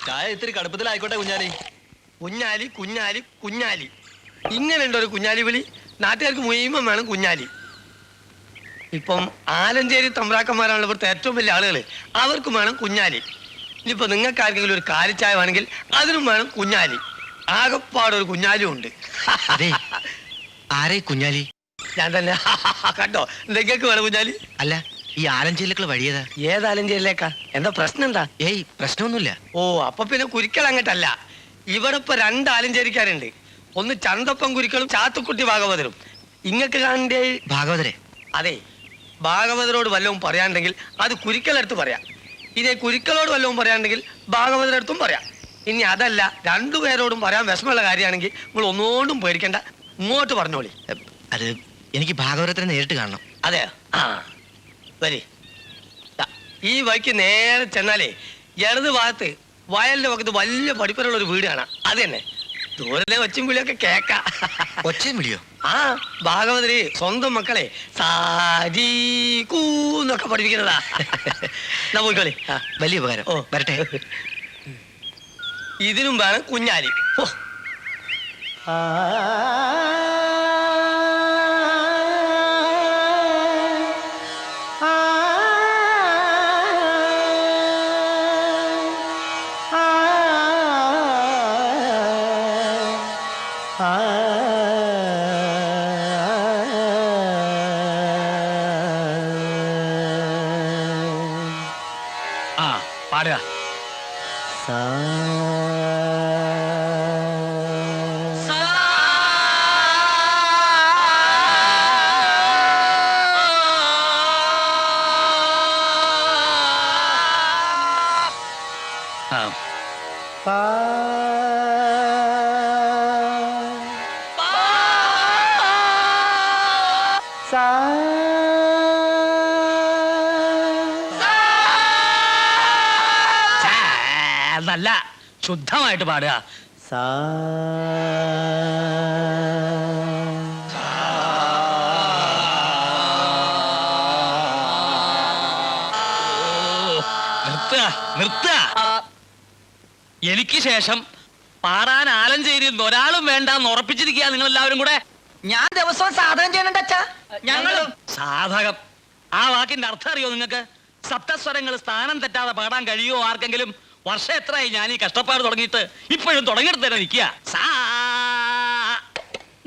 ചായ ഇത്തിരി കടുപ്പത്തിലായിക്കോട്ടെ കുഞ്ഞാലി. കുഞ്ഞാലി കുഞ്ഞാലി കുഞ്ഞാലി ഇങ്ങനെയുണ്ട് ഒരു കുഞ്ഞാലി വിളി. നാട്ടുകാർക്ക് മുഴുവൻ വേണം കുഞ്ഞാലി. ഇപ്പം ആലഞ്ചേരി തമ്പ്രാക്കന്മാരാണ് ഇവിടുത്തെ ഏറ്റവും വലിയ ആളുകൾ. അവർക്കും വേണം കുഞ്ഞാലി. ഇനിയിപ്പോൾ നിങ്ങൾക്ക് ആർക്കെങ്കിലും ഒരു കാലിച്ചായ വേണമെങ്കിൽ അതിനും വേണം കുഞ്ഞാലി. ആകെപ്പാടൊരു കുഞ്ഞാലിയും ഉണ്ട്. ആരെ കുഞ്ഞാലി? ഞാൻ തന്നെ. കണ്ടോ, നിങ്ങൾക്ക് വേണം കുഞ്ഞാലി. അല്ല, ഈ ആലഞ്ചേരിലേക്കുള്ള വഴിയേതാ? ഏത് ആലഞ്ചേരിയിലേക്കാ? എന്താ പ്രശ്നം എന്താ? ഏയ്, പ്രശ്നമൊന്നുമില്ല. ഓ, അപ്പൊ പിന്നെ കുരിക്കൾ അങ്ങട്ടല്ല. ഇവിടെ ഇപ്പൊ 2 ആലഞ്ചേരിക്കാരുണ്ട്. ഒന്ന് ചന്തപ്പൻ കുരിക്കളും ചാത്തുക്കുട്ടി ഭാഗവതരും. ഇങ്ങക്ക് കാണണ്ടേ? ഭാഗവതരെ? അതെ, ഭാഗവതരോട് വല്ലതും പറയാണ്ടെങ്കിൽ അത് കുരിക്കലടുത്ത് പറയാം. ഇതേ കുരിക്കളോട് വല്ലതും പറയാണ്ടെങ്കിൽ ഭാഗവതരടുത്തും പറയാം. ഇനി അതല്ല, 2 പേരോടും പറയാൻ വിഷമമുള്ള കാര്യമാണെങ്കിൽ നിങ്ങൾ ഒന്നുകൊണ്ടും പേടിക്കണ്ട, ഇങ്ങോട്ട് പറഞ്ഞോളി. അത് എനിക്ക് ഭാഗവതരെ നേരിട്ട് കാണണം. അതെ, ആ വരി. ഈ വഴിക്ക് നേരെ ചെന്നാലേ ഇടത് ഭാഗത്ത് വയലിന്റെ ഭാഗത്ത് വലിയ പഠിപ്പുള്ള ഒരു വീട് കാണാം. അത് തന്നെ. ദൂരത്തെ ഒച്ചും വിളിയൊക്കെ കേക്കാം. ഒച്ചയും വിളിയോ? ആ, ഭാഗവതര് സ്വന്തം മക്കളെ സാരീന്നൊക്കെ പഠിപ്പിക്കുന്നതാ. പോയിക്കോളി. വലിയ ഉപകാരം. ഓ, വരട്ടെ. ഇതിനും വേണം കുഞ്ഞാലി. ഓ, പാടുക. നല്ല ശുദ്ധമായിട്ട് പാടുക. നിർത്തുക. എനിക്ക് ശേഷം പാടാൻ ആലഞ്ചേരിയിൽ നിന്ന് ഒരാളും വേണ്ടെന്ന് ഉറപ്പിച്ചിരിക്കുക നിങ്ങൾ എല്ലാവരും കൂടെ. ഞാൻ ദിവസവും സാധനം ചെയ്യണുണ്ട് അച്ഛാ. ഞങ്ങളും സാധകം. ആ വാക്കിന്റെ അർത്ഥം അറിയോ നിങ്ങൾക്ക്? സപ്തസ്വരങ്ങൾ സ്ഥാനം തെറ്റാതെ പാടാൻ കഴിയുമോ ആർക്കെങ്കിലും? വർഷം എത്രയായി ഞാൻ ഈ കഷ്ടപ്പാട് തുടങ്ങിയിട്ട്? ഇപ്പോഴും തുടങ്ങിയിട്ട് തന്നെ നിൽക്കുക.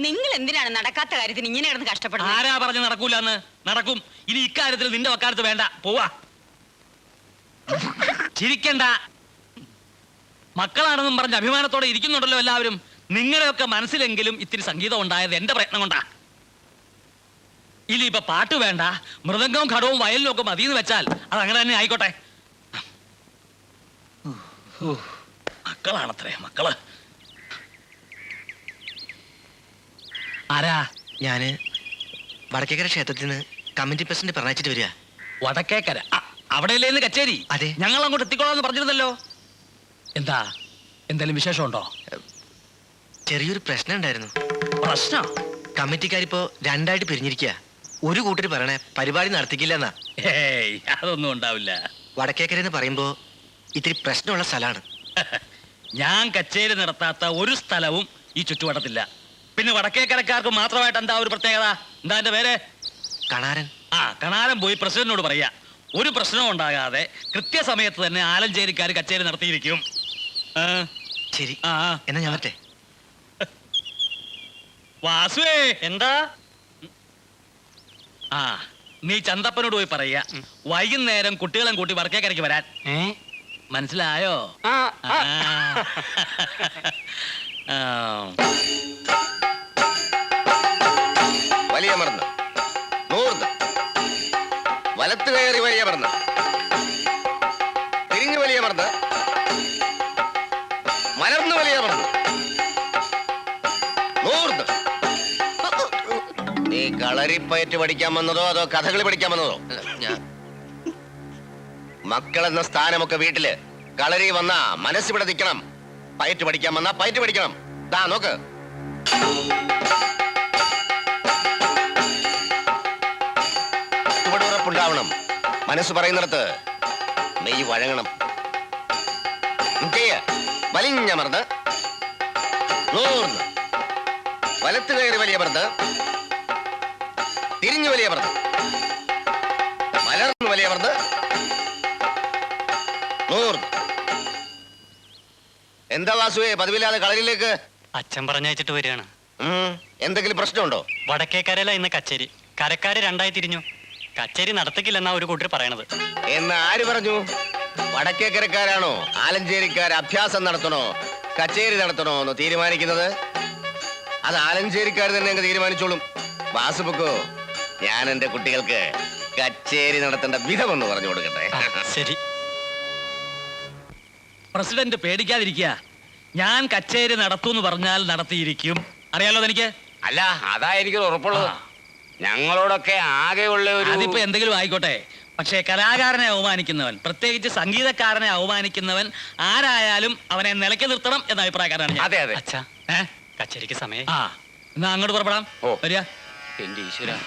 നിങ്ങൾ എന്തിനാണ് നടക്കാത്ത കാര്യത്തിന് ഇങ്ങനെ കിടന്ന് കഷ്ടപ്പെടുന്നത്? ആരാ പറഞ്ഞു നടക്കൂലെന്ന്? നടക്കും. ഇനി ഇക്കാര്യത്തിൽ നിന്റെ വക്കാലത്ത് വേണ്ട. പോവാ. ചിരിക്കണ്ട. മക്കളാണെന്നും പറഞ്ഞ് അഭിമാനത്തോടെ ഇരിക്കുന്നുണ്ടല്ലോ എല്ലാവരും. നിങ്ങളെയൊക്കെ മനസ്സിലെങ്കിലും ഇത്തിരി സംഗീതം ഉണ്ടായത് എന്റെ പ്രയത്നം കൊണ്ടാ. ഇനി ഇപ്പൊ പാട്ട് വേണ്ട, മൃദംഗവും ഘടവും വയലിനും ഒക്കെ മതിയെന്ന് വെച്ചാൽ അത് അങ്ങനെ തന്നെ ആയിക്കോട്ടെ. മക്കളാണത്രേ, മക്കള്. ആരാ? ഞാന് വടക്കേക്കര ക്ഷേത്രത്തിൽ നിന്ന് കമ്മിറ്റി പ്രസിഡന്റ് പറഞ്ഞിട്ട് വരിക. വടക്കേക്കര? അവിടെയല്ലേ കച്ചേരി? അതെ. ഞങ്ങൾ അങ്ങോട്ട് എത്തിക്കോളാന്ന് പറഞ്ഞിരുന്നല്ലോ. എന്താ, എന്തെങ്കിലും വിശേഷമുണ്ടോ? ചെറിയൊരു പ്രശ്നം ഉണ്ടായിരുന്നു. പ്രശ്നം? കമ്മിറ്റിക്കാരിപ്പോ 2ആയിട്ട് പിരിഞ്ഞിരിക്കുക. ഒരു കൂട്ടര് പറയണേ പരിപാടി നടത്തിക്കില്ലെന്നാ. ഏയ്, അതൊന്നും ഉണ്ടാവില്ല. വടക്കേക്കര എന്ന് പറയുമ്പോ ഇത്തിരി പ്രശ്നമുള്ള സ്ഥലമാണ്. ഞാൻ കച്ചേരി നടത്താത്ത ഒരു സ്ഥലവും ഈ ചുറ്റുവട്ടത്തില്ല. പിന്നെ വടക്കേക്കരക്കാർക്ക് മാത്രമായിട്ട് എന്താ ഒരു പ്രത്യേകത? എന്താ എന്റെ പേര്? കണാരൻ. ആ, കണാരൻ പോയി പ്രസിഡന്റിനോട് പറയാ, ഒരു പ്രശ്നവും ഉണ്ടാകാതെ കൃത്യസമയത്ത് തന്നെ ആലഞ്ചേരിക്കാർ കച്ചേരി നടത്തിയിരിക്കും. ശരി, ആ, എന്നാ ഞാൻ വരട്ടെ. വാസുവേ. എന്താ? ആ, നീ ചന്തപ്പനോട് പോയി പറയാ വൈകുന്നേരം കുട്ടികളെ കൂട്ടി വടക്കേക്കരയ്ക്ക് വരാൻ. മനസ്സിലായോ? വലിയ മറന്ന് നൂർന്ന് വലത്ത് കയറി വലിയ മറന്ന് തിരിഞ്ഞു വലിയ മറന്ന് മലർന്ന് വലിയ മറന്ന് നൂർന്ന്. നീ കളരിപ്പയറ്റ് പഠിക്കാൻ വന്നതോ അതോ കഥകളി പഠിക്കാൻ വന്നതോ? മക്കളെന്ന സ്ഥാനമൊക്കെ വീട്ടില്. കളരി വന്ന മനസ്സിവിടെ നിൽക്കണം. പയറ്റ് പഠിക്കാൻ വന്ന പയറ്റ് പഠിക്കണം. ദാ നോക്ക്. ഇവിടെ ഉറപ്പുണ്ടാവണം. മനസ്സ് പറയുന്നിടത്ത് മെയ് വഴങ്ങണം. ചെയ്യ കുനിഞ്ഞമർന്ന് നൂർന്ന് വലത്ത് കയറി വലിയ മർന്ന് തിരിഞ്ഞു വലിയ മർന്ന് മലർന്ന് വലിയ മർന്ന് നൂർന്ന്. എന്താ വാസുവേ പതിവില്ലാതെ കളരിയിലേക്ക്? അച്ഛൻ പറഞ്ഞയച്ചിട്ട് വരികയാണ്. എന്തെങ്കിലും പ്രശ്നമുണ്ടോ? വടക്കേക്കരയില ഇന്ന് കച്ചേരി. കരക്കാര് രണ്ടായി തിരിഞ്ഞു. കച്ചേരി നടത്തിക്കില്ലെന്നാ ഒരു കൂട്ടർ പറയണത്. എന്ന് ആര് പറഞ്ഞു? വടക്കേക്കരക്കാരാണോ ആലഞ്ചേരിക്കാർ അഭ്യാസം നടത്തണോ കച്ചേരി നടത്തണോ എന്ന് തീരുമാനിക്കുന്നത്? അത് ആലഞ്ചേരിക്കാർ തന്നെ അങ്ങ് തീരുമാനിച്ചോളും. വാസുബുക്കോ, ഞാൻ എന്റെ കുട്ടികൾക്ക് കച്ചേരി നടത്തേണ്ട വിധമെന്ന് പറഞ്ഞു കൊടുക്കട്ടെ. ശരി. പ്രസിഡന്റ് പേടിക്കാതിരിക്കുക. ഞാൻ കച്ചേരി നടത്തൂന്ന് പറഞ്ഞാൽ നടത്തിയിരിക്കും. അറിയാലോ എനിക്ക്. അല്ല, അതായിരിക്കും ഉറപ്പുള്ളത്. ഞങ്ങളോടൊക്കെ ആകെയുള്ള ഒരു അതിപ്പോ എന്തെങ്കിലും ആയിക്കോട്ടെ, പക്ഷേ കലാകാരനെ അവമാനിക്കുന്നവൻ, പ്രത്യേകിച്ച് സംഗീതക്കാരനെ അവമാനിക്കുന്നവൻ ആരായാലും അവനെ നിലയ്ക്ക് നിർത്തണം എന്ന അഭിപ്രായക്കാരാണ് ഞാൻ. അതെ അതെ. അച്ഛാ, ഏ? കച്ചേരിക്ക് സമയം. ആ, എന്നാ അങ്ങോട്ട് പുറപ്പെടാം. ഓ. വരിക. എന്റെ ഈശ്വര.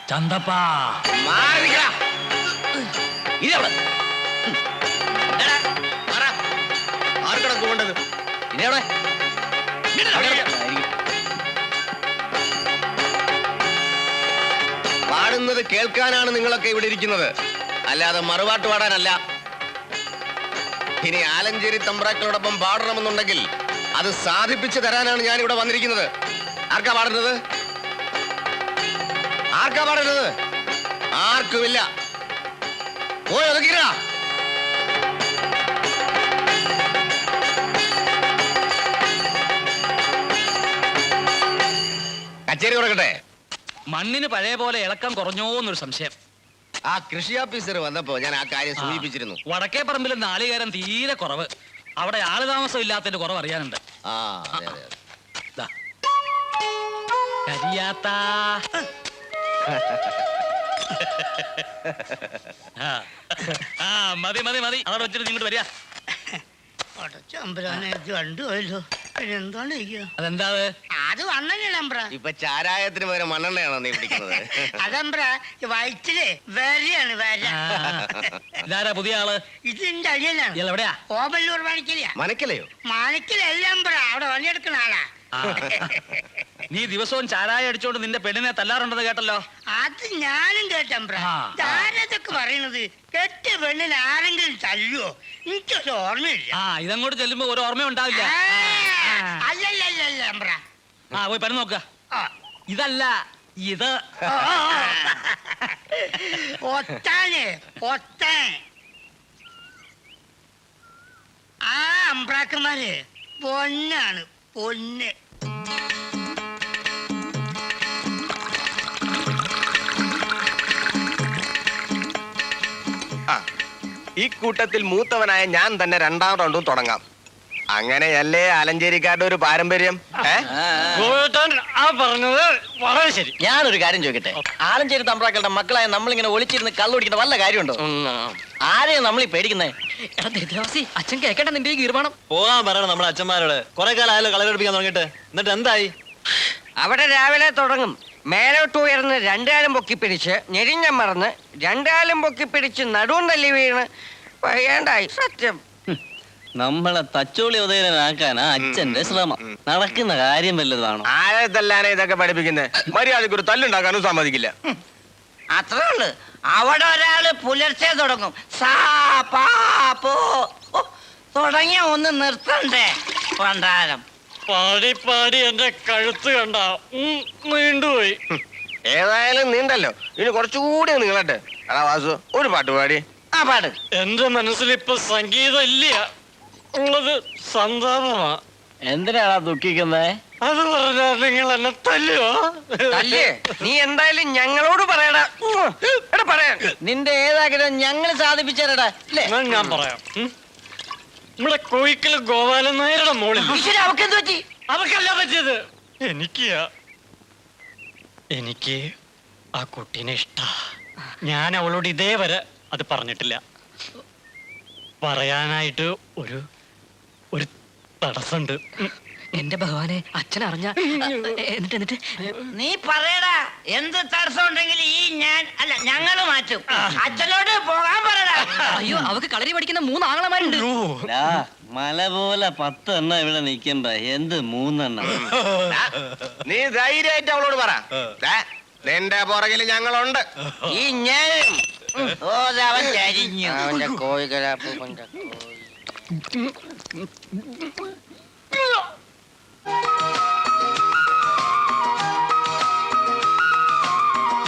ചന്തപ്പാ, മാറിക്കടാ. ഇതെവിടെ? ആർക്കടാ പോകേണ്ടത്? ഇതെവിടെ? പാടുന്നത് കേൾക്കാനാണ് നിങ്ങളൊക്കെ ഇവിടെ ഇരിക്കുന്നത്, അല്ലാതെ മറുപാട്ട് പാടാനല്ല. ഇനി ആലഞ്ചേരി തമ്പ്രാക്കളോടൊപ്പം പാടണമെന്നുണ്ടെങ്കിൽ അത് സാധിപ്പിച്ചു തരാനാണ് ഞാൻ ഇവിടെ വന്നിരിക്കുന്നത്. ആർക്കാ പാടുന്നത്? ആർക്കാ പാടുന്നത്? ആർക്കുമില്ല. പോയി ഒതുക്കിടാ. കച്ചേരി കൊടുക്കട്ടെ. മണ്ണിന് പഴയ പോലെ ഇളക്കം കുറഞ്ഞോന്നൊരു സംശയം. ആ കൃഷി ഓഫീസർ വന്നപ്പോ ഞാൻ ആ കാര്യം സൂചിപ്പിച്ചിരുന്നു. വടക്കേ പറമ്പിൽ നാളികേരം തീരെ കുറവ്. അവിടെ ആള് താമസം ഇല്ലാത്തതിന്റെ കുറവ് അറിയാനുണ്ട്. ആ അതെ അതെ അതെ. ദാ. കരിയാത്താ. ആ. ആ, മതി മതി മതി. അതവിടെ വെച്ചിട്ട് ഇങ്ങോട്ട് വരിക. ചമ്പരാനെ കണ്ടുപോയല്ലോ. എന്താണ് അതെന്താ അത്? അത് വണ്ണനമ്പറ. ഇപ്പൊ ചാരായത്തിന് പകരം മണ്ണെണ്ണയാണോ നീ പിടിക്കുന്നത്? അതമ്പറ വയറ്റില് വരെയാണ് വര. ഇതാരാ പുതിയ ആള്? ഇത് എന്റെ അടിയനാണ്. ഇയാൾ എവിടെയാ? ഓബല്ലൂർ മാണിക്കലിയാ. മനക്കലയോ? മാണിക്കലെല്ലാം അവിടെ പണിയെടുക്കുന്ന ആളാ. ആ. നീ ദിവസവും ചാരായ അടിച്ചോണ്ട് നിന്റെ പെണ്ണിനെ തല്ലാറുണ്ടെന്ന് കേട്ടല്ലോ. അത് ഞാനും കേട്ടമ്പ്ര. ആ. ആരതൊക്കെ പറയണത്? കെട്ട പെണ്ണിന് ആരെങ്കിലും തല്ലുവോ? എനിക്കൊരു ഓർമ്മയില്ല. ആ, ഇതങ്ങോട്ട് ചെല്ലുമ്പോ ഒരു ഓർമ്മ ഉണ്ടാവില്ല. അല്ലല്ലല്ല അമ്പ്ര. ആ, പോയി പനി നോക്ക. ഇതല്ല ഇത്. ഒത്താന് ഒത്താൻ. ആ അമ്പ്രാക്കന്മാര് പൊന്നാണ്, പൊന്ന്. ഈ കൂട്ടത്തിൽ മൂത്തവനായ ഞാൻ തന്നെ രണ്ടാം റൗണ്ടും തുടങ്ങാം. അങ്ങനെയല്ലേ ആലഞ്ചേരിക്കാരുടെ ഒരു പാരമ്പര്യം. ആ പറഞ്ഞത് വളരെ ശരി. ഞാനൊരു കാര്യം ചോദിക്കട്ടെ, ആലഞ്ചേരി തമ്പ്രാക്കളുടെ മക്കളായ നമ്മളിങ്ങനെ ഒളിച്ചിരുന്ന് കള്ളു കുടിക്കുന്ന വല്ല കാര്യമുണ്ടോ? ആരെയും നമ്മളീ പേടിക്കുന്നേ? അച്ഛൻ കേക്കട്ടെ നിന്റെ ഈ ഗീർമാണം. പോകാൻ പറയണം നമ്മുടെ അച്ഛന്മാരോട്. കുറെ കാലം ആയാലും കളരെടുപ്പിക്കാൻ തുടങ്ങിയിട്ട്. എന്നിട്ട് എന്തായി? അവിടെ രാവിലെ തുടങ്ങും. മേലോട്ട് ഉയർന്ന് രണ്ടാലും പൊക്കിപ്പിടിച്ച് ഞെരിഞ്ഞം മറന്ന് രണ്ടാലും പൊക്കിപ്പിടിച്ച് നടുവും തല്ലി വീണ് വയ്യാണ്ടായി. സത്യം. നമ്മളെ തച്ചോളി ഉദയനാക്കാനാ അച്ഛന്റെ ശ്രമം. നടക്കുന്ന കാര്യം വല്ലതാണോ? ആരെ തല്ലാനെ ഇതൊക്കെ പഠിപ്പിക്കുന്നത്? മര്യാദക്ക് ഒരു തല്ലുണ്ടാക്കാനും സമ്മതിക്കില്ല. അത്രേ ഉള്ളു. അവിടെ ഒരാള് പുലർച്ചെ തുടങ്ങും. സാ പാ പോ. ഓ, തുടങ്ങിയ ഒന്ന് നിർത്തണ്ടേ പണ്ടാരം. പാടി പാടി എന്റെ കഴുത്ത് കണ്ട നീണ്ടുപോയി. ഏതായാലും നീണ്ടല്ലോ, ഇനി കുറച്ചുകൂടി നീളട്ടെ. എടാ വാസു, ഒരു പാട്ട് പാടി. ആ പാട്. എന്റെ മനസ്സിൽ ഇപ്പൊ സംഗീതം ഇല്ല, ഉള്ളത് സന്താപമാ. എന്തിനാണ് ദുഃഖിക്കുന്നത്? അത് പറഞ്ഞാ നിങ്ങൾ എന്നെ തല്ലുവോ? തല്ലേ നീ എന്തായാലും ഞങ്ങളോട് പറയടാ. എടാ പറയാൻ നിന്റെ ഏതാഗ്രഹം ഞങ്ങൾ സാധിപ്പിച്ചേരടാ അല്ലേ? എന്നാ ഞാൻ പറയാം. നമ്മുടെ കോയിക്കൽ ഗോപാലൻ നായരുടെ മോളിൽ അവക്ക് എന്ത് പറ്റി? അവക്കല്ല പറ്റിയത്, എനിക്ക് ആ കുട്ടീനെ ഇഷ്ടാ. ഞാൻ അവളോട് ഇതേവരെ അത് പറഞ്ഞിട്ടില്ല. പറയാനായിട്ട് ഒരു ഒരു തടസ്സമുണ്ട്. എന്റെ ഭഗവാനെ, അച്ഛൻ അറിഞ്ഞ എന്നിട്ട് നീ പറയടാ. എന്ത് തടസ്സം ഉണ്ടെങ്കിൽ ഞങ്ങള് മാറ്റും. അച്ഛനോട് പോകാൻ പറയടാ. അയ്യോ, അവക്ക് കളരി പഠിക്കുന്ന 3 ആങ്ങളമാരുണ്ട്. മല പോലെ 10 എണ്ണം ഇവിടെ നിൽക്കണ്ട, എന്ത് 3 എണ്ണം? നീ ധൈര്യമായിട്ട് അവളോട് പറ. ദാ, നിന്റെ പുറകിൽ ഞങ്ങളുണ്ട്. ഈ ഞാനും അവൻ ചരിഞ്ഞു. അവന്റെ കോഴികളാപ്പൂപ്പന്റെ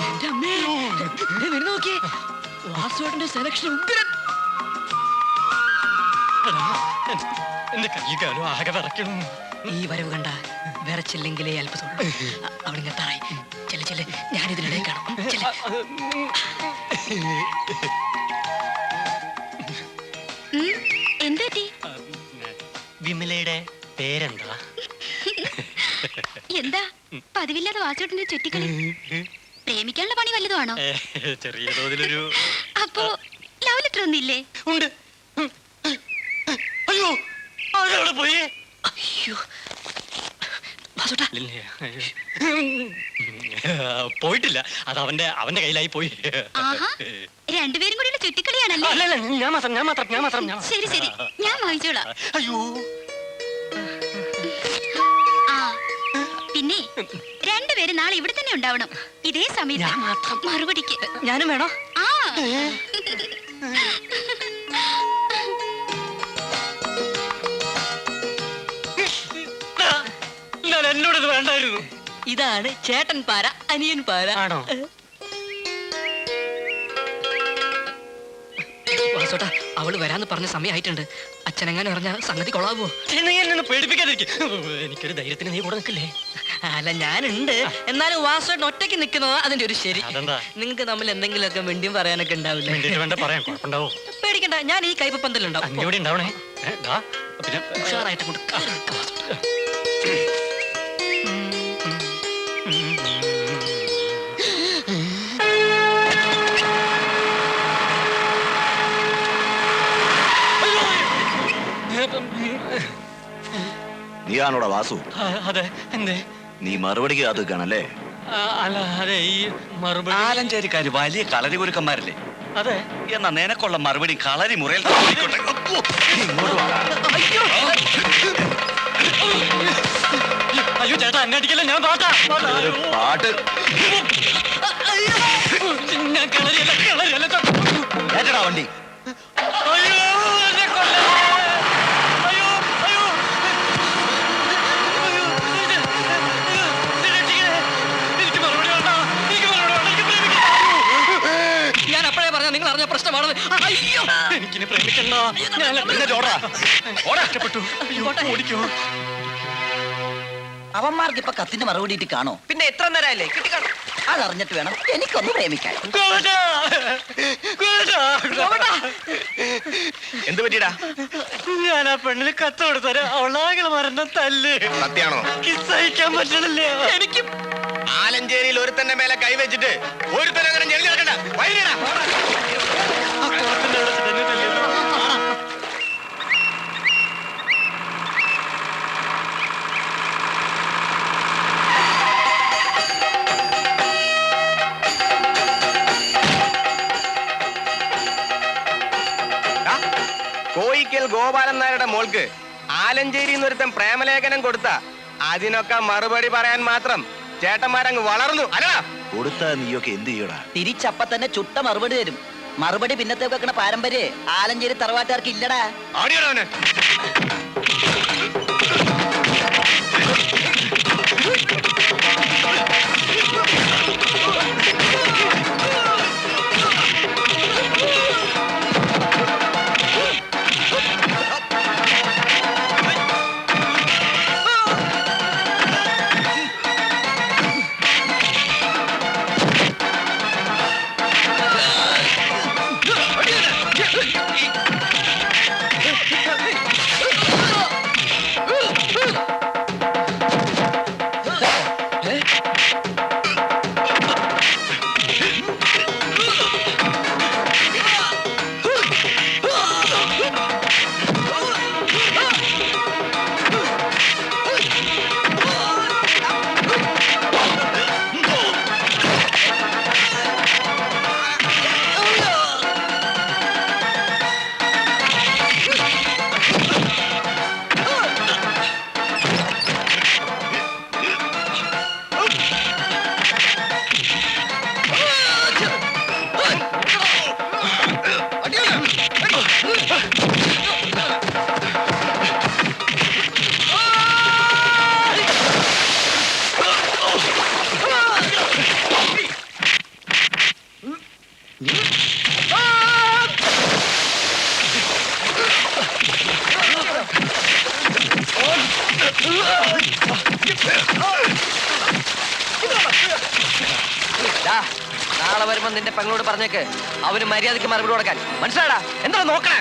എന്റെ അമ്മേ, നോക്കിയേ, വാസുവേട്ടന്റെ സെലക്ഷൻ ഉഗ്രൻ. എന്റെ കൈകാലം ആകെ വിറയ്ക്കണം. ഈ വരവ് കണ്ട വിറച്ചില്ലെങ്കിലേ അത്ഭുതമുള്ളൂ. അവളിങ്ങനെ തായി ചെല്ല ചെല്ല, ഞാനിതിനിടെ കാണും. എന്താ വിമലയുടെ പേരെന്താ? എന്താ പതിവില്ലാതെ വാസുവേട്ടന്റെ ചുറ്റിക്കളി? പ്രേമിക്കാനുള്ള പണി വല്ലതുമാണോ? ചെറിയ തോതിലൊരു അപ്പോ ലവ് ലെറ്റർ ഒന്നില്ലേ? ഉണ്ട്. അയ്യോ, അവിടെ പോയി. അയ്യോ വാസുവേട്ടാ, പോയിട്ടില്ല, അത് അവന്റെ കയ്യിലായി പോയി. ആഹാ, രണ്ടുപേരും കൂടിയുള്ള ചുറ്റിക്കളിയാണല്ലേ? അല്ലല്ല, ഞാൻ മാത്രം. ശരി ശരി, ഞാൻ വാങ്ങിച്ചോളാം. അയ്യോ, ആ പിന്നെ രണ്ടുപേരും നാളെ ഇവിടെ തന്നെ ഉണ്ടാവണം, ഇതേ സമയത്ത്. മറുപടിക്ക് ഞാനും വേണോ? ആ എന്നോട് ഇത് വേണ്ടായിരുന്നു. ഇതാണ് ചേട്ടൻ പാര, അനിയൻ പാര. ആണോ? വാസുവേട്ടാ, അവള് വരാന്ന് പറഞ്ഞ സമയമായിട്ടുണ്ട്. അച്ഛനെങ്ങാനും അറിഞ്ഞ സംഗതി കൊള്ളാവോ? എന്നെ പേടിപ്പിക്കാതിരിക്കും. എനിക്കൊരു ധൈര്യത്തിന് നീ കൂടെ നിൽക്കില്ലേ? അല്ല, ഞാനുണ്ട്. എന്നാലും വാസുവേട്ടൻ ഒറ്റയ്ക്ക് നിൽക്കുന്നതാ അതിന്റെ ഒരു ശരി. അതെന്താ? നിങ്ങൾക്ക് തമ്മിൽ എന്തെങ്കിലുമൊക്കെ മിണ്ടിയും പറയാനൊക്കെ ഉണ്ടാവില്ലേ? വേണ്ടിട്ട് വേണ്ട പറയാൻ, കുഴപ്പമുണ്ടാവോ? പേടിക്കണ്ട, ഞാൻ ഈ കയ്പ പന്തലുണ്ടാവും. അങ്ങോട്ട് ഉണ്ടാവണേ. പിന്നെ ഉഷാറായിട്ട് കൊണ്ട് നീയാണോടാ വാസു? അതെ. എന്തേ? നീ മറുപടിക്ക് കാത്തുക്കാണല്ലേ? അല്ല, അതെ, ഈ മറുപടി ആലഞ്ചേരിക്കാര് വലിയ കളരി കുരുക്കന്മാരല്ലേ? അതെ. എന്നാ നിനക്കുള്ള മറുപടി കളരി മുറയിൽ അയ്യോ ചേട്ടാ, എന്നെ അടിക്കല്ലേ, ഞാൻ പാട്ടാ. പാട്ട് ഞാൻ കളരിയല്ല ഏറ്റടാ വണ്ടി. അയ്യോ, എന്നെ കൊല്ലല്ലേ. അയ്യോ, അയ്യോ, അയ്യോ, എനിക്ക് മറുപടി വേണ്ട, എനിക്ക് പ്രേമിക്കണം. ഞാൻ അപ്പോഴേ പറഞ്ഞ നിങ്ങൾ അറിഞ്ഞ പ്രശ്നമാണത്. അയ്യോ, എനിക്കിനി പ്രേമിക്കണ്ട. ഞാൻ ഇഷ്ടപ്പെട്ടു. ഓടിക്കോ. അവന്മാർക്ക് ഇപ്പൊ കത്തിന്റെ മറുപടി കാണോ? പിന്നെ എത്ര നേരമല്ലേ കിട്ടിക്കാണോ? അതറിഞ്ഞിട്ട് വേണം എനിക്കൊന്ന് പ്രേമിക്കാൻ. എന്ത് പറ്റിയടാ? ഞാൻ ആ പെണ്ണിന് കത്ത് കൊടുത്തരാ, അവളാകെ മറന്ന തല്ല്. സത്യാണോ? സഹിക്കാൻ പറ്റണില്ല എനിക്ക്. ആലഞ്ചേരിയിൽ ഒരുത്തന്റെ മേലെ കൈവച്ചിട്ട് ഒരുത്തനെ അങ്ങനെ ഞെളിഞ്ഞ് നടക്കണ്ട. വൈകിടാ. ആ കുളത്തിന്റെ അവിടെ തന്നെ തല്ലിയത്. കോയിക്കൽ ഗോപാലൻ നായരുടെ മോൾക്ക് ആലഞ്ചേരി എന്നൊരുത്തൻ പ്രേമലേഖനം കൊടുത്ത അതിനൊക്കെ മറുപടി പറയാൻ മാത്രം ചേട്ടന്മാരങ്ങ് വളർന്നു അല്ലടാ. കൊടുത്ത നീയൊക്കെ എന്ത് ചെയ്യടാ? തിരിച്ചപ്പ തന്നെ ചുട്ട മറുപടി തരും. മറുപടി പിന്നത്തെ വെക്കണ പാരമ്പര്യം ആലഞ്ചേരി തറവാട്ടുകാർക്ക് ഇല്ലടാ. ആടിയോടവനെ. ദാ, നാളെ വരുമ്പോ നിന്റെ പെങ്ങളോട് പറഞ്ഞേക്ക് അവന് മര്യാദക്ക് മറുപടി കൊടുക്കാൻ. മനസ്സിലാടാ? എന്താ നോക്കണേ?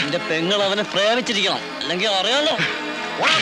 നിന്റെ പെങ്ങൾ അവനെ പ്രേമിച്ചിരിക്കണം, അല്ലെങ്കിൽ അറിയാലോ. ഓടാ.